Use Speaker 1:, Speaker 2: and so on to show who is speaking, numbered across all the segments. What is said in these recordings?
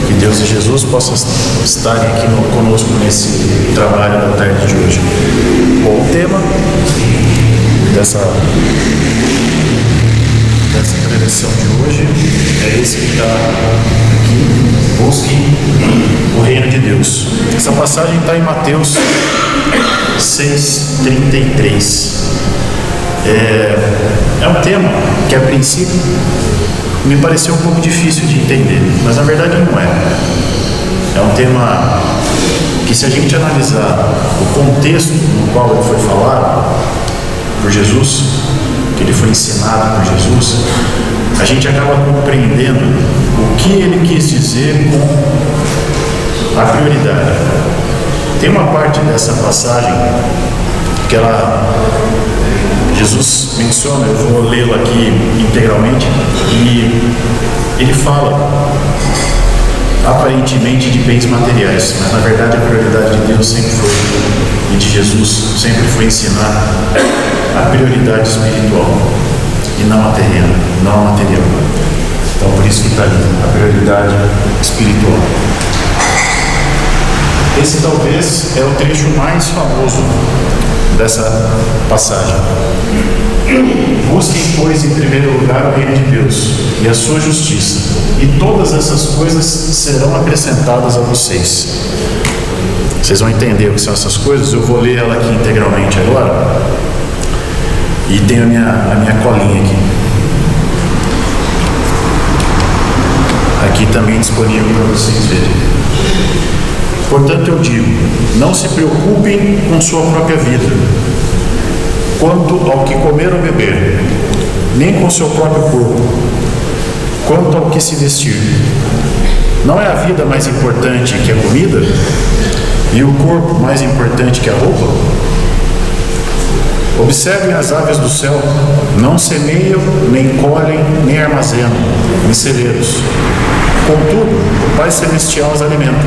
Speaker 1: Que Deus e Jesus possam estar aqui conosco nesse trabalho da tarde de hoje. Bom, o tema dessa preleção de hoje é esse que está aqui: busque o reino de Deus. Essa passagem está em Mateus 6:33. É um tema que a princípio me pareceu um pouco difícil de entender, mas na verdade não é. É um tema que, se a gente analisar o contexto no qual ele foi falado por Jesus, que ele foi ensinado por Jesus, a gente acaba compreendendo o que ele quis dizer com a prioridade. Tem uma parte dessa passagem que Jesus menciona, eu vou lê-la aqui integralmente, e ele fala aparentemente de bens materiais, mas na verdade a prioridade de Deus sempre foi, e de Jesus sempre foi ensinar a prioridade espiritual e não a terrena, não a material. Então por isso que está ali, a prioridade espiritual. Esse talvez é o trecho mais famoso dessa passagem. Busquem, pois, em primeiro lugar o reino de Deus e a sua justiça, e todas essas coisas serão acrescentadas a vocês. Vocês vão entender o que são essas coisas. Eu vou ler ela aqui integralmente agora, e tenho a minha colinha aqui também disponível para vocês verem. Portanto, eu digo: não se preocupem com sua própria vida, quanto ao que comer ou beber, nem com seu próprio corpo, quanto ao que se vestir. Não é a vida mais importante que a comida, e o corpo mais importante que a roupa? Observem as aves do céu: não semeiam, nem colhem, nem armazenam em celeiros. Contudo, o Pai Celestial as alimenta.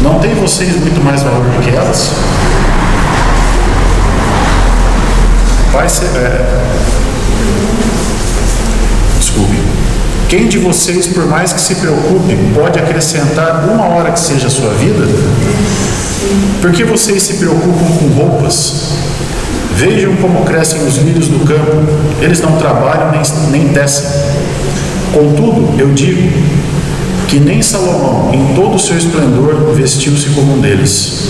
Speaker 1: Não têm vocês muito mais valor do que elas? Quem de vocês, por mais que se preocupe, pode acrescentar uma hora que seja a sua vida? Por que vocês se preocupam com roupas? Vejam como crescem os lírios do campo. Eles não trabalham nem tecem. Contudo, eu digo que nem Salomão, em todo o seu esplendor, vestiu-se como um deles.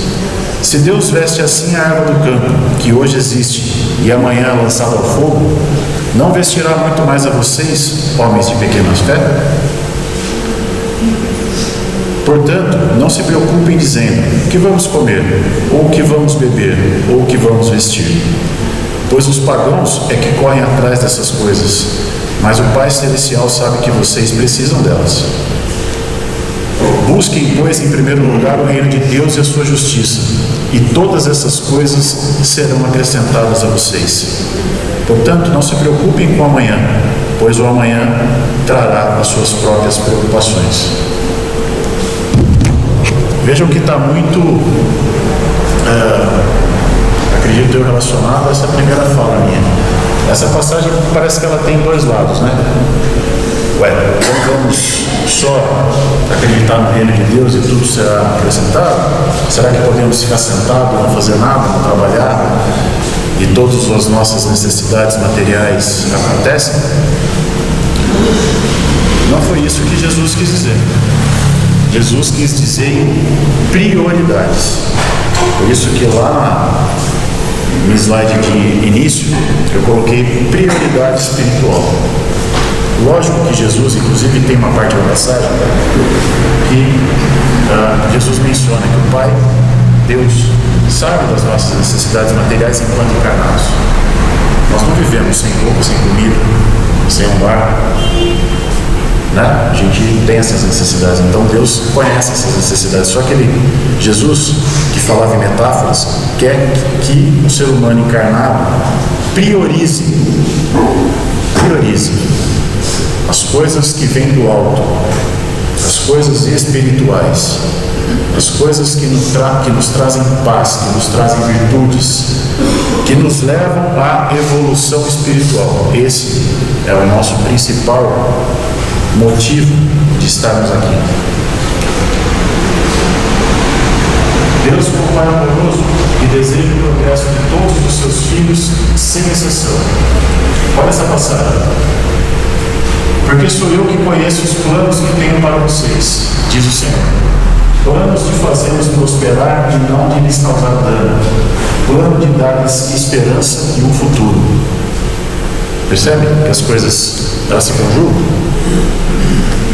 Speaker 1: Se Deus veste assim a árvore do campo, que hoje existe e amanhã é lançada ao fogo, não vestirá muito mais a vocês, homens de pequena fé? Portanto, não se preocupem dizendo: o que vamos comer, ou o que vamos beber, ou o que vamos vestir. Pois os pagãos é que correm atrás dessas coisas, mas o Pai Celestial sabe que vocês precisam delas. Busquem, pois, em primeiro lugar o reino de Deus e a sua justiça, e todas essas coisas serão acrescentadas a vocês. Portanto, não se preocupem com o amanhã, pois o amanhã trará as suas próprias preocupações. Vejam que está muito, acredito eu, relacionado a essa primeira fala minha. Essa passagem parece que ela tem dois lados, né? Então vamos só acreditar no reino de Deus e tudo será acrescentado? Será que podemos ficar sentados, não fazer nada, não trabalhar, e todas as nossas necessidades materiais acontecem? Não foi isso que Jesus quis dizer. Jesus quis dizer prioridades. Por isso que lá no slide de início eu coloquei prioridade espiritual. Lógico que Jesus, inclusive, tem uma parte da passagem que Jesus menciona que o Pai, Deus, sabe das nossas necessidades materiais enquanto encarnados. Nós não vivemos sem roupa, sem comida, sem um lar, né? A gente tem essas necessidades, então Deus conhece essas necessidades. Só que Jesus, que falava em metáforas, quer que o ser humano encarnado priorize as coisas que vêm do alto, as coisas espirituais, as coisas que nos trazem paz, que nos trazem virtudes, que nos levam à evolução espiritual. Esse é o nosso principal motivo de estarmos aqui. Deus, como Pai amoroso, que deseja o progresso de todos os seus filhos, sem exceção. Olha essa passagem. Porque sou eu que conheço os planos que tenho para vocês, diz o Senhor. Planos de fazê-los prosperar e não de lhes causar dano. Plano de dar-lhes esperança e um futuro. Percebe que as coisas elas se conjugam?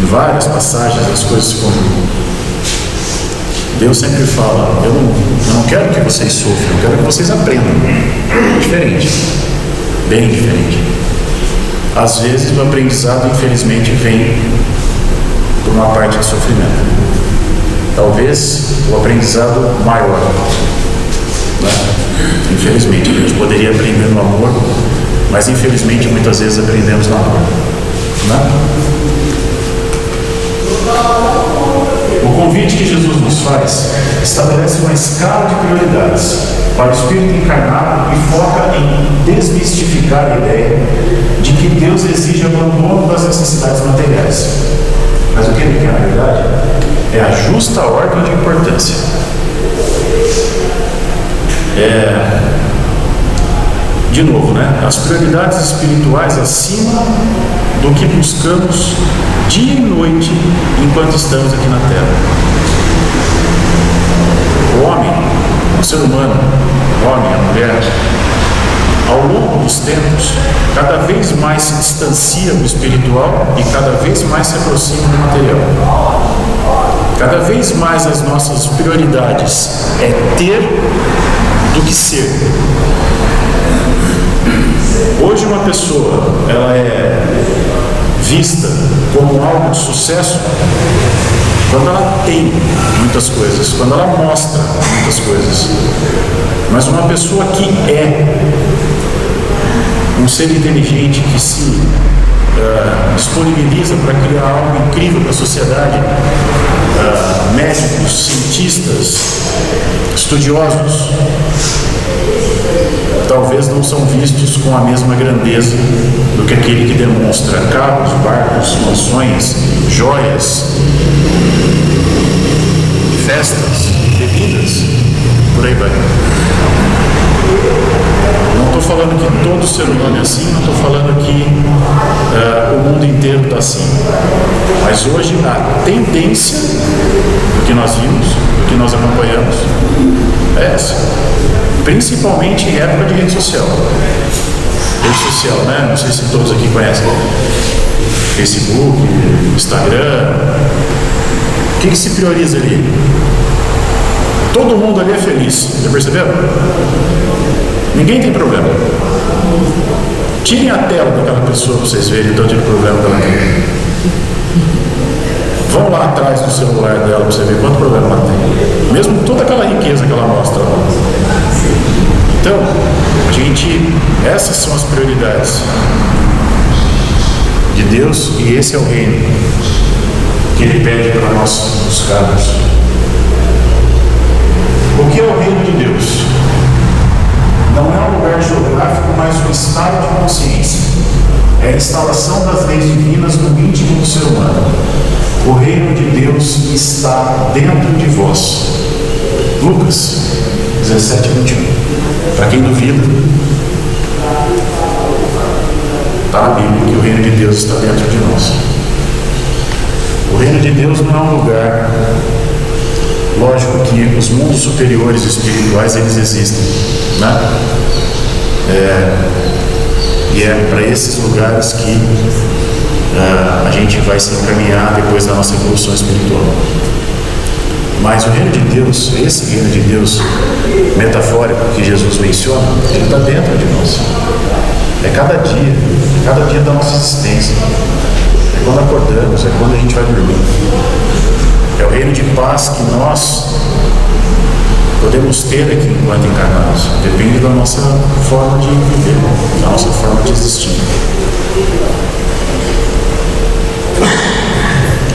Speaker 1: Em várias passagens as coisas se conjugam. Deus sempre fala, eu não quero que vocês sofram, eu quero que vocês aprendam. Diferente. Bem diferente. Às vezes o aprendizado, infelizmente, vem por uma parte de sofrimento. Talvez o aprendizado maior. Né? Infelizmente, a gente poderia aprender no amor, mas infelizmente muitas vezes aprendemos na dor. Né? O convite que Jesus nos faz estabelece uma escala de prioridades para o espírito encarnado e foca em desmistificar a ideia de que Deus exige abandono das necessidades materiais. Mas o que ele quer, na verdade, é a justa ordem de importância. De novo, né? As prioridades espirituais acima do que buscamos dia e noite enquanto estamos aqui na Terra. O homem, o ser humano, o homem, a mulher, ao longo dos tempos, cada vez mais se distancia do espiritual e cada vez mais se aproxima do material. Cada vez mais as nossas prioridades é ter do que ser. Hoje uma pessoa, ela é vista como algo de sucesso quando ela tem muitas coisas, quando ela mostra muitas coisas. Mas uma pessoa que é um ser inteligente, que se disponibiliza para criar algo incrível para a sociedade, médicos, cientistas, estudiosos, talvez não são vistos com a mesma grandeza do que aquele que demonstra carros, barcos, mansões, joias, festas, bebidas, por aí vai. Não estou falando que todo ser humano é assim, não estou falando que o mundo inteiro está assim. Mas hoje a tendência do que nós vimos, do que nós acompanhamos, é essa. Principalmente em época de rede social. Rede social, né? Não sei se todos aqui conhecem. Facebook, Instagram. O que se prioriza ali? Todo mundo ali é feliz. Já perceberam? Ninguém tem problema. Tirem a tela daquela pessoa para vocês verem o tanto de problema que ela tem. Vão lá atrás do celular dela para você ver quanto problema ela tem. Mesmo toda aquela riqueza que ela mostra lá. Então, essas são as prioridades de Deus e esse é o reino que Ele pede para nós buscarmos. O que é o reino de Deus? Não é um lugar geográfico, mas um estado de consciência. É a instalação das leis divinas no íntimo do ser humano. O reino de Deus está dentro de vós. Lucas 17, 21. Para quem duvida, está na Bíblia que o reino de Deus está dentro de nós. O reino de Deus não é um lugar. Lógico que os mundos superiores espirituais eles existem, né? E é para esses lugares que a gente vai se encaminhar depois da nossa evolução espiritual. Mas o reino de Deus, esse reino de Deus metafórico que Jesus menciona, ele está dentro de nós. É cada dia da nossa existência. É quando acordamos, é quando a gente vai dormir. É o reino de paz que nós podemos ter aqui enquanto encarnados. Depende da nossa forma de viver, da nossa forma de existir.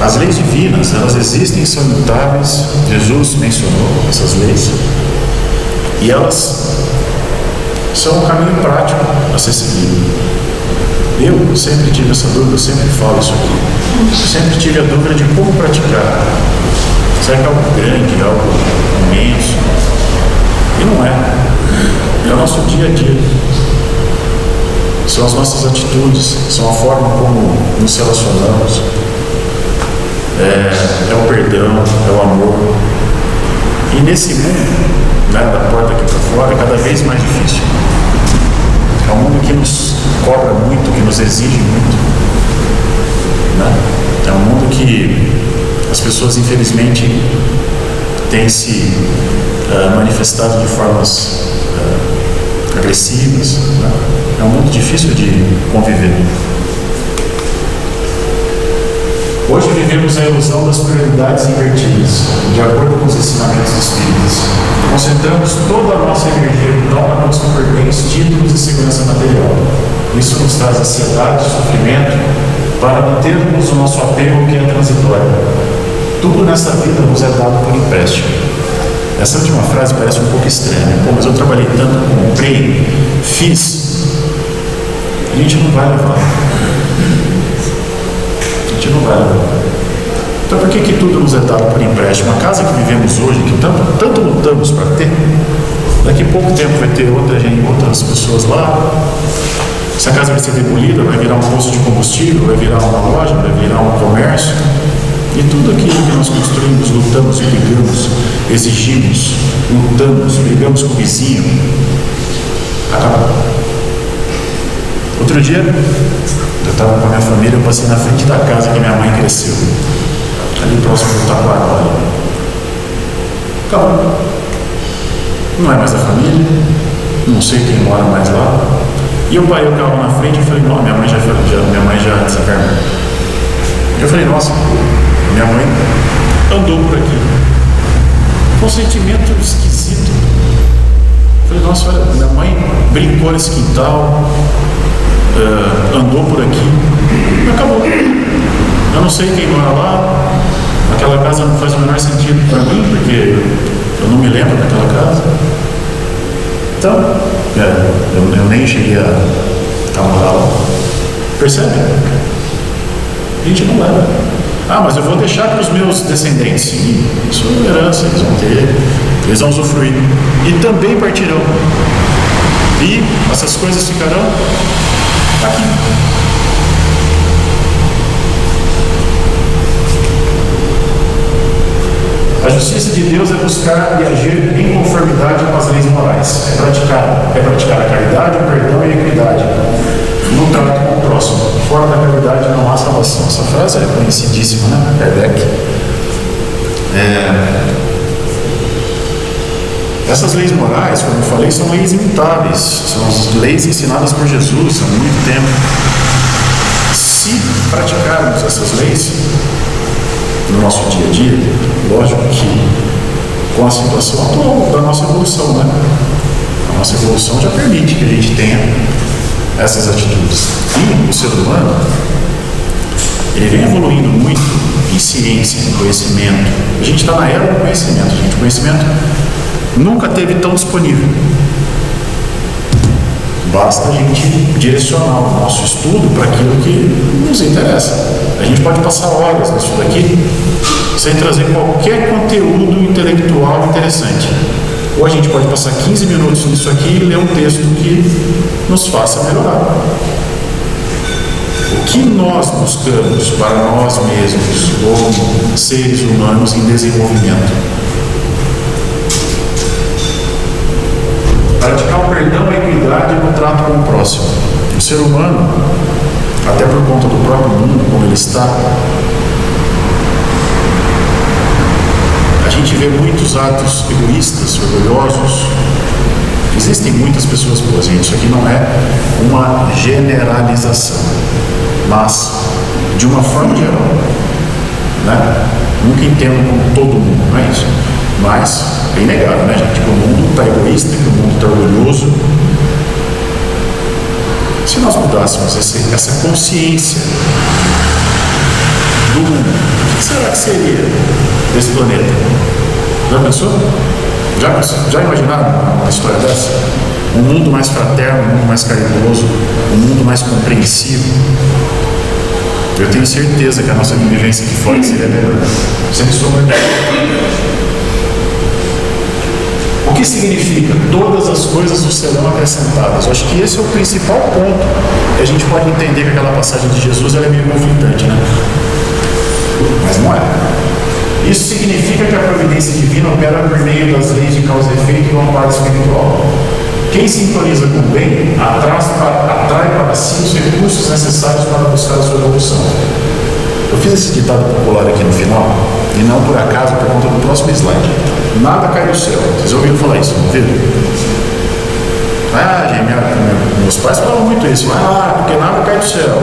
Speaker 1: As leis divinas, elas existem, são imutáveis. Jesus mencionou essas leis. E elas são um caminho prático a ser seguido. Eu sempre tive essa dúvida, eu sempre falo isso aqui. Eu sempre tive a dúvida de como praticar. Será que é algo grande, algo imenso? E não é. É o nosso dia a dia. São as nossas atitudes, são a forma como nos relacionamos. É o perdão, é o amor. E nesse mundo, né, da porta aqui para fora, é cada vez mais difícil. É um mundo que nos cobra muito, que nos exige muito. Né? É um mundo que as pessoas, infelizmente, têm se manifestado de formas agressivas. Né? É um mundo difícil de conviver. Hoje vivemos a ilusão das prioridades invertidas, de acordo com os ensinamentos espíritas. Concentramos toda a nossa energia vital na busca por bens, títulos e segurança material. Isso nos traz ansiedade e sofrimento para mantermos o nosso apego que é transitório. Tudo nessa vida nos é dado por empréstimo. Essa última frase parece um pouco estranha. Pô, mas eu trabalhei tanto, comprei, fiz. A gente não vai levar. A gente não vai levar. Então por que tudo nos é dado por empréstimo? A casa que vivemos hoje, que tanto lutamos para ter, daqui a pouco tempo vai ter outras pessoas lá. Essa casa vai ser demolida, vai virar um posto de combustível, vai virar uma loja, vai virar um comércio. E tudo aquilo que nós construímos, lutamos, brigamos, exigimos, lutamos, brigamos com o vizinho, acabou. Outro dia, eu estava com a minha família, eu passei na frente da casa que minha mãe cresceu, ali próximo do Taquara. Acabou. Não é mais a família, não sei quem mora mais lá. E eu parei o carro na frente e falei, não, minha mãe já desencarnou. Eu falei, nossa, minha mãe andou por aqui. Foi um sentimento esquisito. Eu falei, nossa, olha, minha mãe brincou nesse quintal, andou por aqui, e acabou. Eu não sei quem mora lá, aquela casa não faz o menor sentido para mim, porque eu não me lembro daquela casa. Então, eu nem cheguei a morar lá. Percebe? A gente não leva. Ah, mas eu vou deixar para os meus descendentes. Sim, isso é herança, eles vão ter, eles vão usufruir. E também partirão. E essas coisas ficarão aqui. A justiça de Deus é buscar e agir em conformidade com as leis morais. É praticar a caridade, o perdão e a equidade no trato com o próximo. Fora da caridade não há salvação. Essa frase é conhecidíssima, né? Kardec. Essas leis morais, como eu falei, são leis imutáveis. São as leis ensinadas por Jesus há muito tempo. Se praticarmos essas leis no nosso dia a dia, lógico que com a situação atual da nossa evolução, né? A nossa evolução já permite que a gente tenha essas atitudes. E o ser humano, ele vem evoluindo muito em ciência, em conhecimento. A gente está na era do conhecimento, gente. O conhecimento nunca esteve tão disponível. Basta a gente direcionar o nosso estudo para aquilo que nos interessa. A gente pode passar horas nisso daqui sem trazer qualquer conteúdo intelectual interessante. Ou a gente pode passar 15 minutos nisso aqui e ler um texto que nos faça melhorar. O que nós buscamos para nós mesmos, como seres humanos em desenvolvimento? Praticar o perdão, a equidade no trato com o próximo. O ser humano, até por conta do próprio mundo como ele está, a gente vê muitos atos egoístas, orgulhosos. Existem muitas pessoas boas, gente. Isso aqui não é uma generalização, mas de uma forma geral, né? Nunca entendo como todo mundo, não é isso? Mas é inegável, né, gente? Que o mundo está egoísta, que o mundo está orgulhoso. Se nós mudássemos essa consciência do mundo, o que será que seria desse planeta? Já pensou? Já imaginaram uma história dessa? Um mundo mais fraterno, um mundo mais caridoso, um mundo mais compreensivo. Eu tenho certeza que a nossa vivência aqui fora seria melhor. Sem sombra de dúvida. O que significa? Todas as coisas nos serão acrescentadas. Eu acho que esse é o principal ponto que a gente pode entender que aquela passagem de Jesus ela é meio conflitante, né? Mas não é. Isso significa que a providência divina opera por meio das leis de causa e efeito e do amparo espiritual. Quem sintoniza com o bem atrai para si os recursos necessários para buscar a sua evolução. Eu fiz esse ditado popular aqui no final, e não por acaso, por conta do próximo slide. Nada cai do céu. Vocês ouviram falar isso, não ouviram? Gente, meus pais falam muito isso. Vai lá, porque nada cai do céu.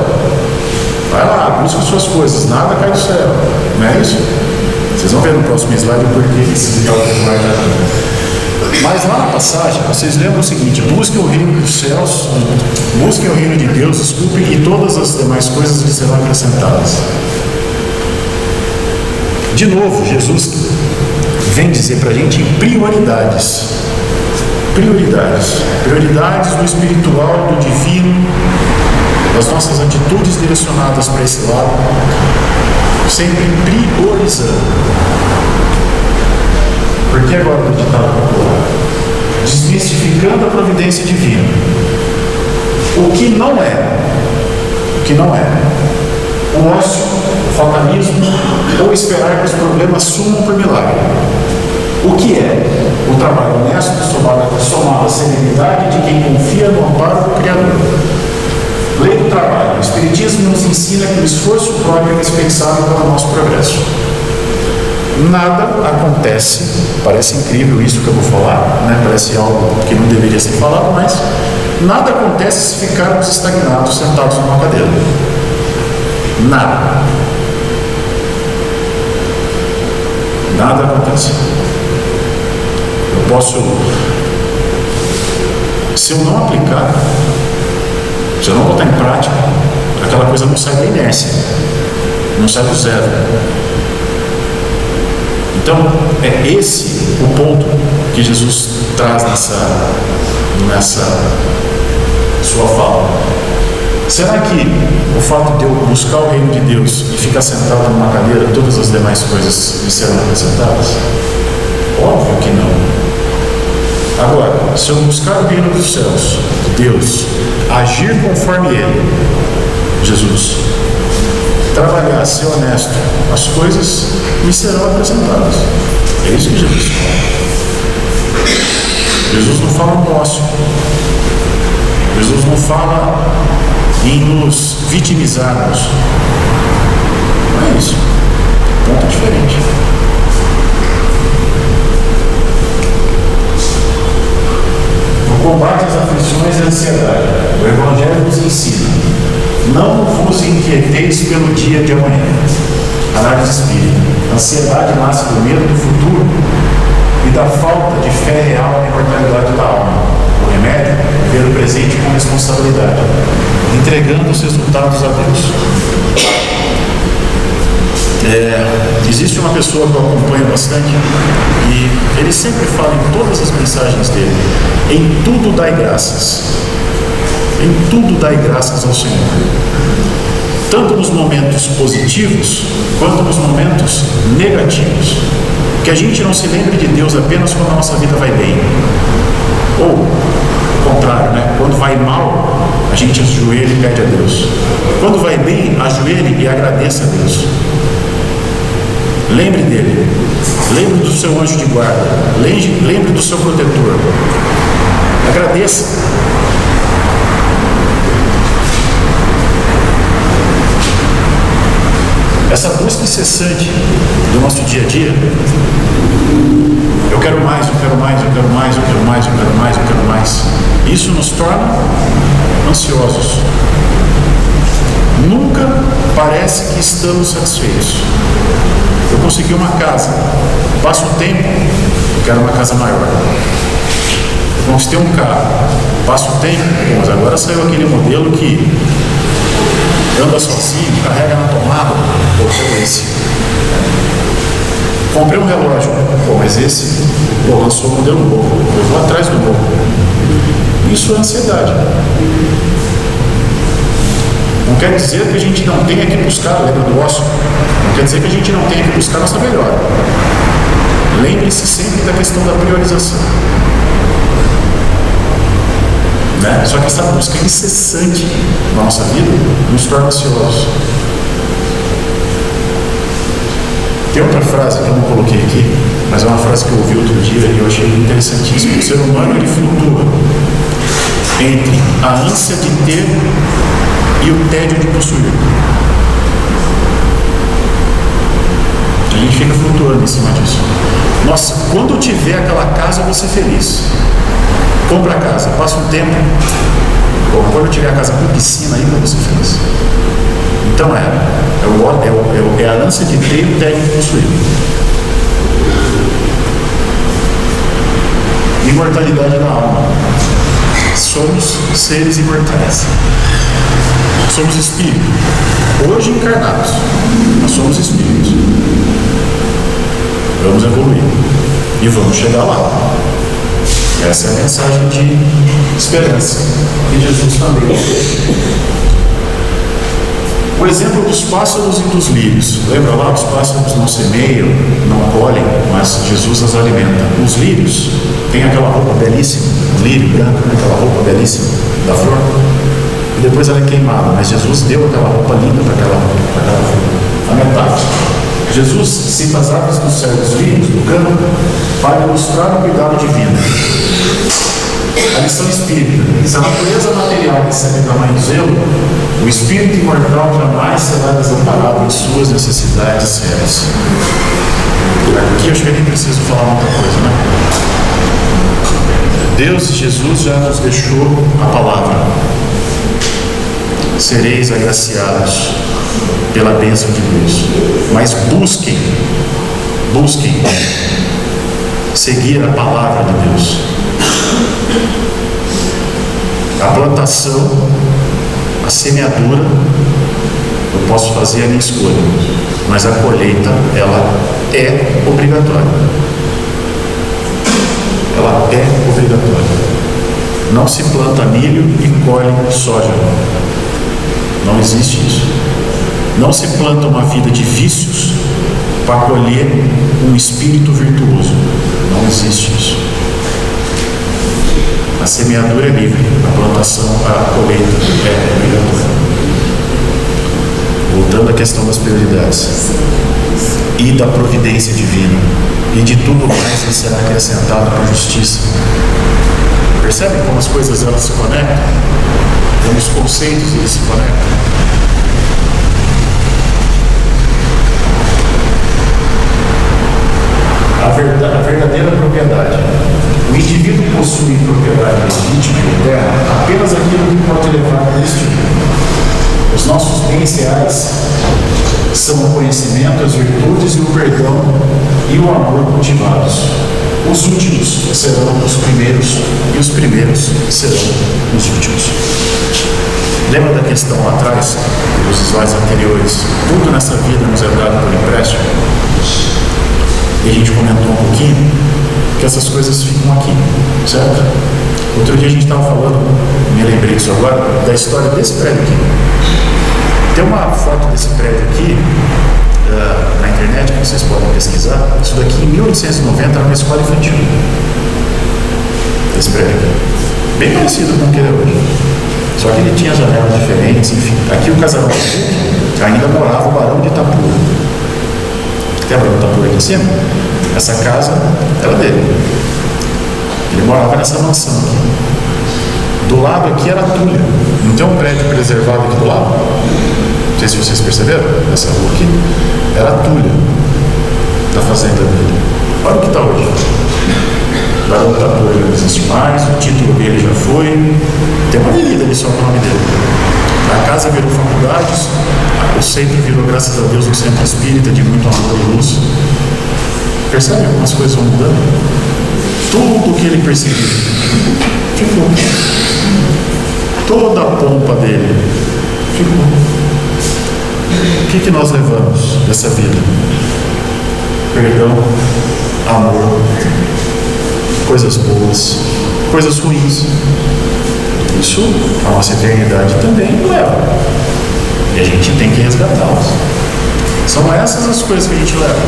Speaker 1: Vai lá, busca suas coisas, nada cai do céu. Não é isso? Vocês vão ver no próximo slide o porquê esse ditado popular está aqui. Mas lá na passagem, vocês lembram o seguinte: busquem o reino dos céus, busquem o reino de Deus, desculpem, e todas as demais coisas lhes serão acrescentadas. De novo, Jesus vem dizer para a gente prioridades. Prioridades do espiritual, do divino, das nossas atitudes direcionadas para esse lado, sempre priorizando. Porque agora o ditado popular, desmistificando a providência divina. O que não é o ócio, o fatalismo ou esperar que os problemas sumam por milagre. O que é o trabalho honesto somado à serenidade de quem confia no amparo do Criador. Lei do trabalho. O Espiritismo nos ensina que o esforço próprio é indispensável para o nosso progresso. Nada acontece, parece incrível isso que eu vou falar, né? Parece algo que não deveria ser falado, mas nada acontece se ficarmos estagnados, sentados numa cadeira. Nada acontece. Eu posso, se eu não aplicar, se eu não botar em prática, aquela coisa não sai da inércia, não sai do zero. Então, é esse o ponto que Jesus traz nessa sua fala. Será que o fato de eu buscar o reino de Deus e ficar sentado numa cadeira, todas as demais coisas me serão acrescentadas? Óbvio que não. Agora, se eu buscar o reino dos céus, Deus, agir conforme Ele, Jesus, trabalhar, ser honesto, as coisas me serão apresentadas. É isso que Jesus fala. Jesus não fala no ócio. Jesus não fala em nos vitimizarmos. Não é isso. Ponto diferente. O combate às aflições e à ansiedade. O Evangelho nos ensina: não vos inquieteis pelo dia de amanhã. Análise espírita. A ansiedade nasce do medo do futuro e da falta de fé real na imortalidade da alma. O remédio é ver o presente com responsabilidade, entregando os resultados a Deus. Existe uma pessoa que eu acompanho bastante e ele sempre fala em todas as mensagens dele: em tudo dai graças. Em tudo dai graças ao Senhor. Tanto nos momentos positivos, quanto nos momentos negativos. Que a gente não se lembre de Deus apenas quando a nossa vida vai bem. Ou, o contrário, né? Quando vai mal, a gente ajoelha e pede a Deus. Quando vai bem, ajoelhe e agradeça a Deus. Lembre dele. Lembre do seu anjo de guarda. Lembre do seu protetor. Agradeça. Essa busca incessante do nosso dia a dia, eu quero mais, eu quero mais, eu quero mais, eu quero mais, eu quero mais, eu quero mais. Isso nos torna ansiosos. Nunca parece que estamos satisfeitos. Eu consegui uma casa, passo o tempo, eu quero uma casa maior. Eu conquistei um carro, passo o tempo, mas agora saiu aquele modelo que anda sozinho, carrega na tomada, pô, quero esse. Comprei um relógio, pô, mas esse, pô, lançou um modelo novo, eu vou atrás do novo. Isso é ansiedade. Não quer dizer que a gente não tenha que buscar, lembra do ócio? Não quer dizer que a gente não tenha que buscar nossa melhora. Lembre-se sempre da questão da priorização. Né? Só que essa busca incessante na nossa vida nos torna ansiosos. Tem outra frase que eu não coloquei aqui, mas é uma frase que eu ouvi outro dia e eu achei interessantíssima. O ser humano, ele flutua entre a ânsia de ter e o tédio de possuir. A gente fica flutuando em cima disso. Nossa, quando eu tiver aquela casa, eu vou ser feliz. Compra a casa, passa um tempo. Bom, quando eu tiver a casa com piscina, aí eu vou ser feliz. Então é a ânsia de ter e o tédio de possuir. Imortalidade da alma. Somos seres imortais. Somos espíritos. Hoje encarnados, nós somos espíritos. Vamos evoluir. E vamos chegar lá. Essa é a mensagem de esperança que Jesus também deu. O exemplo dos pássaros e dos lírios. Lembra lá? Os pássaros não semeiam, não colhem, mas Jesus as alimenta. Os lírios têm aquela roupa belíssima, o lírio branco, aquela roupa belíssima da flor, e depois ela é queimada, mas Jesus deu aquela roupa linda para aquela flor. A metade. Jesus cita as aves do céu e dos lírios do campo para ilustrar o cuidado divino. A lição espírita: se a natureza material recebe tamanho zelo, o espírito imortal jamais será desamparado em suas necessidades reais. Aqui acho que eu nem preciso falar muita coisa, né? Deus e Jesus já nos deixou a palavra. Sereis agraciados pela bênção de Deus. Mas busquem seguir a palavra de Deus. A plantação, a semeadura, eu posso fazer a minha escolha, mas a colheita, ela é obrigatória. Ela é obrigatória. Não se planta milho e colhe soja. Não existe isso. Não se planta uma vida de vícios para colher um espírito virtuoso. Não existe isso. A semeadura é livre, a plantação, a colheita é obrigatória. Voltando à questão das prioridades e da providência divina, e de tudo mais lhe será acrescentado por justiça. Percebem como as coisas elas se conectam? Como os conceitos eles se conectam? A verdadeira propriedade. O indivíduo possui propriedade legítima e eterna apenas aquilo que pode levar neste mundo. Os nossos bens reais são o conhecimento, as virtudes e o perdão e o amor cultivados. Os últimos serão os primeiros e os primeiros serão os últimos. Lembra da questão lá atrás, dos slides anteriores? Tudo nessa vida nos é dado por empréstimo. E a gente comentou um pouquinho que essas coisas ficam aqui, certo? Outro dia a gente estava falando, me lembrei disso agora, da história desse prédio aqui. Tem uma foto desse prédio aqui na internet que vocês podem pesquisar. Isso daqui em 1890 era uma escola infantil. Esse prédio aqui. Bem parecido com o que é hoje. Só que ele tinha janelas diferentes, enfim. Aqui o casarão ainda morava o Barão de Itapura. Tem a Barão de Itapura aqui em cima? Essa casa era dele. Ele morava nessa mansão aqui. Do lado aqui era a Tulha. Não tem um prédio preservado aqui do lado? Não sei se vocês perceberam. Essa rua aqui era a Tulha da fazenda dele. Olha o que está hoje. Barão de Itapura. existe mais, o título dele já foi, tem uma avenida ali só com o nome dele. A casa virou faculdades, o centro virou, graças a Deus, um centro espírita de muito amor e luz. Percebe algumas coisas vão mudando? Tudo o que ele perseguiu ficou. Toda a pompa dele ficou. O que nós levamos dessa vida? Perdão, amor, coisas boas, coisas ruins. Isso a nossa eternidade também leva. E a gente tem que resgatá-las. São essas as coisas que a gente leva.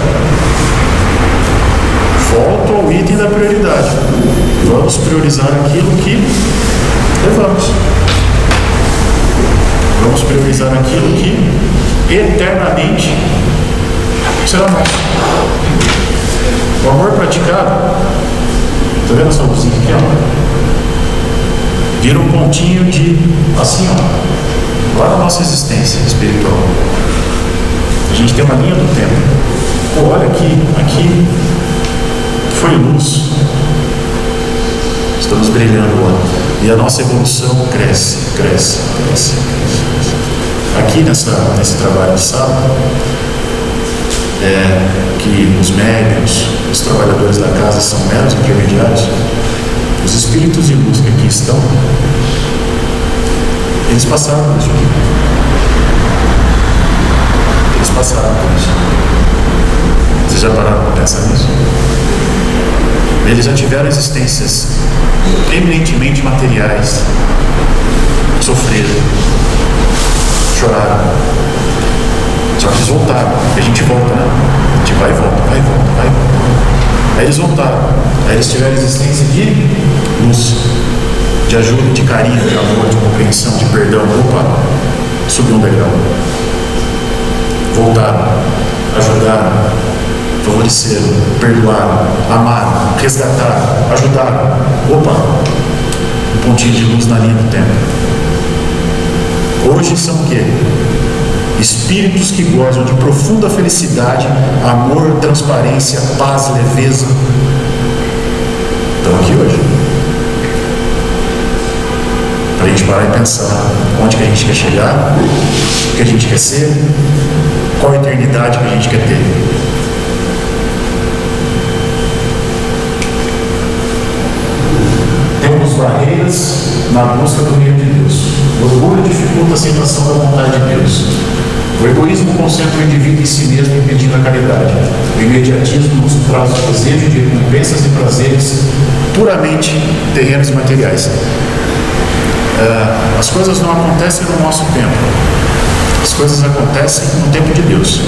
Speaker 1: Volto ao item da prioridade. Vamos priorizar aquilo que levamos. Vamos priorizar aquilo que eternamente será nosso. O amor praticado, está vendo essa luzinha aqui, ó? Vira um pontinho de, assim, ó, lá na nossa existência espiritual. A gente tem uma linha do tempo. Pô, olha aqui foi luz. Estamos brilhando lá. E a nossa evolução cresce. Aqui nesse trabalho de sábado, que os médiuns, os trabalhadores da casa são meros intermediários, os espíritos de luz que aqui estão, eles passaram por isso aqui. Eles passaram por isso. Vocês já pararam para pensar nisso? Eles já tiveram existências eminentemente materiais, sofreram, choraram. Só que eles voltaram, porque a gente volta, né? A gente vai e volta. Aí eles voltaram. Aí eles tiveram existência de luz, de ajuda, de carinho, de amor, de compreensão, de perdão. Opa, subiu um degrau. Voltaram, ajudaram, favoreceram, perdoaram, amaram, resgataram, ajudaram. Opa, um pontinho de luz na linha do tempo. Hoje são o quê? Espíritos que gozam de profunda felicidade, amor, transparência, paz, leveza. Estão aqui hoje. Para a gente parar e pensar onde que a gente quer chegar, o que a gente quer ser, qual a eternidade que a gente quer ter. Temos barreiras na busca do reino de Deus. O orgulho dificulta a aceitação da vontade de Deus. O egoísmo concentra o indivíduo em si mesmo, impedindo a caridade. O imediatismo nos traz o desejo de recompensas e prazeres puramente terrenos e materiais. As coisas não acontecem no nosso tempo. As coisas acontecem no tempo de Deus.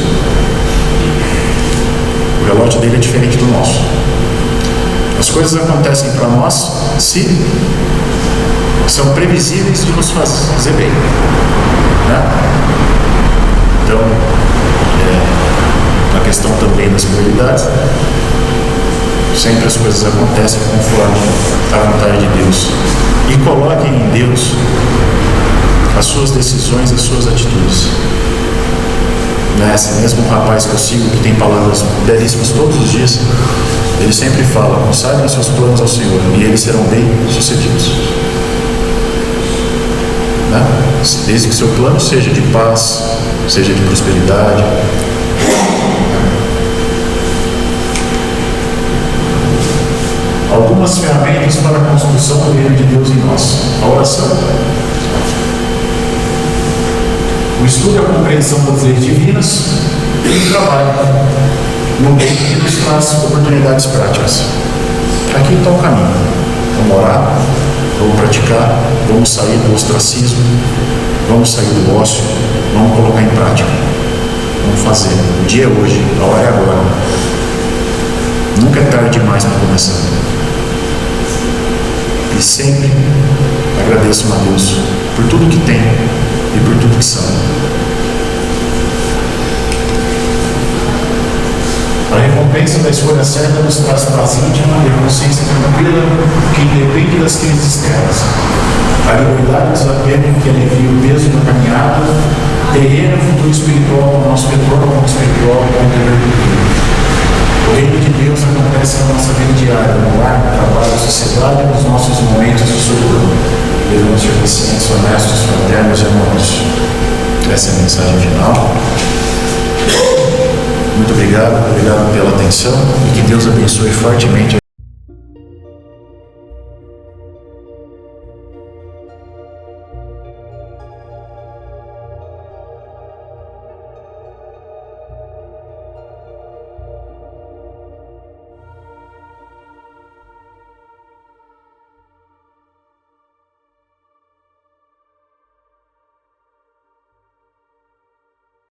Speaker 1: O relógio dele é diferente do nosso. As coisas acontecem para nós se são previsíveis de nos fazer bem, né? Então, na questão também das prioridades, sempre as coisas acontecem conforme a vontade de Deus. E coloquem em Deus as suas decisões, as suas atitudes. Esse mesmo rapaz que eu sigo, que tem palavras belíssimas todos os dias, ele sempre fala: consagrem seus planos ao Senhor e eles serão bem sucedidos. Né? Desde que seu plano seja de paz, seja de prosperidade. Algumas ferramentas para a construção do reino de Deus em nós: a oração, o estudo e a compreensão das leis divinas e o trabalho no meio que nos traz oportunidades práticas. Aqui está o caminho. Vamos orar, vamos praticar, vamos sair do ostracismo, vamos sair do ócio, vamos colocar em prática, vamos fazer. O dia é hoje, a hora é agora. Nunca é tarde demais para começar. E sempre agradeço a Deus por tudo que tem e por tudo que são. A recompensa da escolha certa nos traz paz íntima e consciência tranquila que independe das crises externas. A liberdade e o desapego que alivia o peso da caminhada terrena o futuro espiritual com o nosso retorno ao mundo espiritual com o dever cumprido. O reino de Deus acontece na nossa vida diária, no lar, no trabalho, na sociedade e nos devemos ser pacientes, honestos, fraternos e amorosos. Essa é a mensagem final. Muito obrigado pela atenção e que Deus abençoe fortemente a